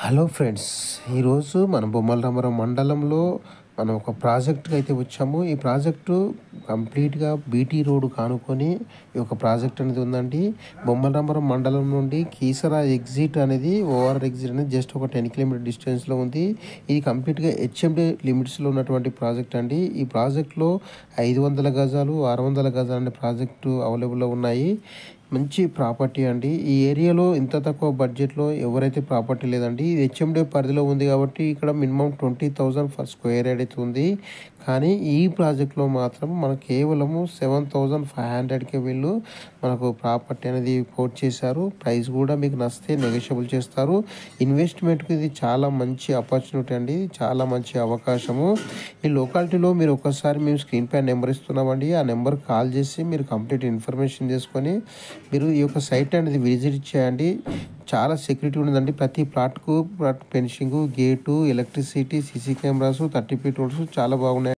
Hello friends, ఈరోజు మన బొమ్మలరామపురం మండలంలో మనం ఒక ప్రాజెక్ట్కి అయితే వచ్చాము. ఈ ప్రాజెక్టు కంప్లీట్గా బీటీ రోడ్ కానుకొని ఈ యొక్క ప్రాజెక్ట్ అనేది ఉందండి. బొమ్మలరామపురం మండలం నుండి కీసరా ఎగ్జిట్ అనేది ఓఆర్ ఎగ్జిట్ అనేది జస్ట్ ఒక 10 కిలోమీటర్ డిస్టెన్స్లో ఉంది. ఇది కంప్లీట్గా హెచ్ఎండి లిమిట్స్లో ఉన్నటువంటి ప్రాజెక్ట్ అండి. ఈ ప్రాజెక్ట్లో 500 గజాలు 600 గజాలు అనే ప్రాజెక్టు అవైలబుల్లో ఉన్నాయి. మంచి ప్రాపర్టీ అండి. ఈ ఏరియాలో ఇంత తక్కువ బడ్జెట్లో ఎవరైతే ప్రాపర్టీ లేదండి. ఇది హెచ్ఎండి పరిధిలో ఉంది కాబట్టి ఇక్కడ మినిమం 20,000 ఫర్ స్క్వేర్ యార్డ్ అయితే ఉంది. కానీ ఈ ప్రాజెక్ట్లో మాత్రం మనకు కేవలము 7,500కే వీళ్ళు మనకు ప్రాపర్టీ అనేది కోట్ చేశారు. ప్రైస్ కూడా మీకు నచ్చితే నెగోషియబుల్ చేస్తారు. ఇన్వెస్ట్మెంట్కి ఇది చాలా మంచి ఆపర్చునిటీ అండి, చాలా మంచి అవకాశము. ఈ లొకాలిటీలో మీరు ఒకసారి మేము స్క్రీన్ పై నెంబర్ ఇస్తున్నామండి. ఆ నెంబర్ కాల్ చేసి మీరు కంప్లీట్ ఇన్ఫర్మేషన్ తీసుకొని మీరు ఈ యొక్క సైట్ అనేది విజిట్ చేయండి. చాలా సెక్యూరిటీ ఉందండి. ప్రతి plot fencing, gate, electricity, CC cameras, 30 feet roads చాలా బాగున్నాయి.